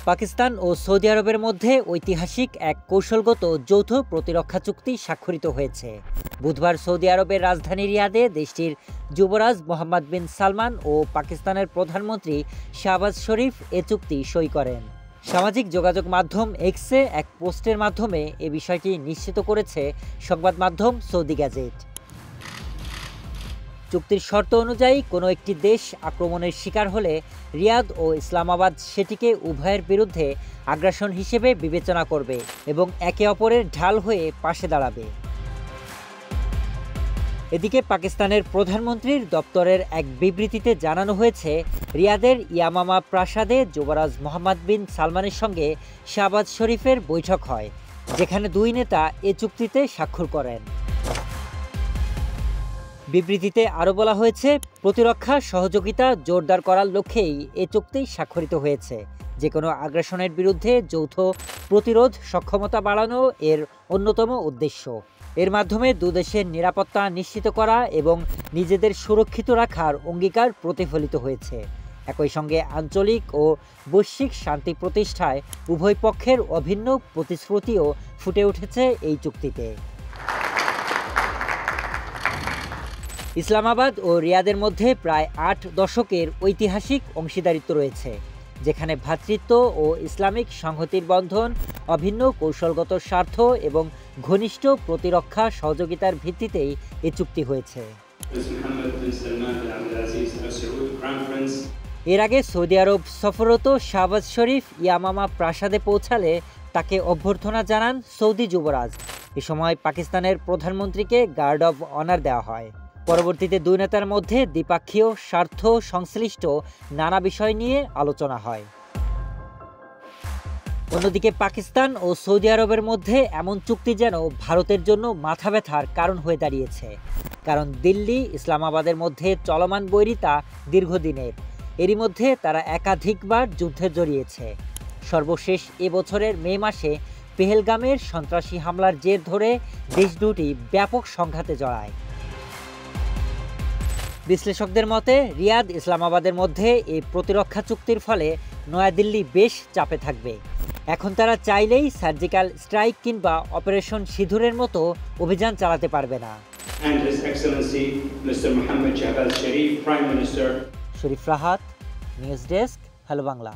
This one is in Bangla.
পাকিস্তান ও সৌদি আরবের মধ্যে ঐতিহাসিক এক কৌশলগত যৌথ প্রতিরক্ষা চুক্তি স্বাক্ষরিত হয়েছে। বুধবার সৌদি আরবের রাজধানী রিয়াদে দেশটির যুবরাজ মোহাম্মদ বিন সালমান ও পাকিস্তানের প্রধানমন্ত্রী শাহবাজ শরীফ এ চুক্তি সই করেন। সামাজিক যোগাযোগ মাধ্যম এক্সে এক পোস্টের মাধ্যমে এ বিষয়টি নিশ্চিত করেছে সংবাদ মাধ্যম সৌদি গ্যাজেট। চুক্তির শর্ত অনুযায়ী কোনো একটি দেশ আক্রমণের শিকার হলে রিয়াদ ও ইসলামাবাদ সেটিকে উভয়ের বিরুদ্ধে আগ্রাসন হিসেবে বিবেচনা করবে এবং একে অপরের ঢাল হয়ে পাশে দাঁড়াবে। এদিকে পাকিস্তানের প্রধানমন্ত্রীর দপ্তরের এক বিবৃতিতে জানানো হয়েছে, রিয়াদের ইয়ামামা প্রাসাদে যুবরাজ মোহাম্মদ বিন সালমানের সঙ্গে শাহবাজ শরীফের বৈঠক হয়, যেখানে দুই নেতা এ চুক্তিতে স্বাক্ষর করেন। বিবৃতিতে আরও বলা হয়েছে, প্রতিরক্ষা সহযোগিতা জোরদার করার লক্ষ্যেই এ চুক্তি স্বাক্ষরিত হয়েছে। যে কোনো আগ্রাসনের বিরুদ্ধে যৌথ প্রতিরোধ সক্ষমতা বাড়ানো এর অন্যতম উদ্দেশ্য। এর মাধ্যমে দুদেশের নিরাপত্তা নিশ্চিত করা এবং নিজেদের সুরক্ষিত রাখার অঙ্গীকার প্রতিফলিত হয়েছে। একই সঙ্গে আঞ্চলিক ও বৈশ্বিক শান্তি প্রতিষ্ঠায় উভয় পক্ষের অভিন্ন প্রতিশ্রুতিও ফুটে উঠেছে এই চুক্তিতে। ইসলামাবাদ ও রিয়াদের মধ্যে প্রায় ৮ দশকের ঐতিহাসিক অংশীদারিত্ব রয়েছে, যেখানে ভ্রাতৃত্ব ও ইসলামিক সংহতির বন্ধন, অভিন্ন কৌশলগত স্বার্থ এবং ঘনিষ্ঠ প্রতিরক্ষা সহযোগিতার ভিত্তিতেই এ চুক্তি হয়েছে। এর আগে সৌদি আরব সফররত শাহবাজ শরীফ ইয়ামামা প্রাসাদে পৌঁছালে তাকে অভ্যর্থনা জানান সৌদি যুবরাজ। এ সময় পাকিস্তানের প্রধানমন্ত্রীকে গার্ড অব অনার দেওয়া হয়। পরবর্তীতে দুই নেতার মধ্যে দ্বিপাক্ষীয় স্বার্থ সংশ্লিষ্ট নানা বিষয় নিয়ে আলোচনা হয়। অন্যদিকে পাকিস্তান ও সৌদি আরবের মধ্যে এমন চুক্তি যেন ভারতের জন্য মাথা ব্যথার কারণ হয়ে দাঁড়িয়েছে, কারণ দিল্লি ইসলামাবাদের মধ্যে চলমান বৈরিতা দীর্ঘদিনের। এরই মধ্যে তারা একাধিকবার যুদ্ধে জড়িয়েছে। সর্বশেষ এবছরের মে মাসে পেহেলগামের সন্ত্রাসী হামলার জের ধরে দেশ দুটি ব্যাপক সংঘাতে জড়ায়। বিশ্লেষকদের মতে, রিয়াদ ইসলামাবাদের মধ্যে এই প্রতিরক্ষা চুক্তির ফলে নয়াদিল্লি বেশ চাপে থাকবে। এখন তারা চাইলেই সার্জিক্যাল স্ট্রাইক কিংবা অপারেশন সিঁদুরের মতো অভিযান চালাতে পারবে না। Sharif Rahat, news desk, hello Bangla.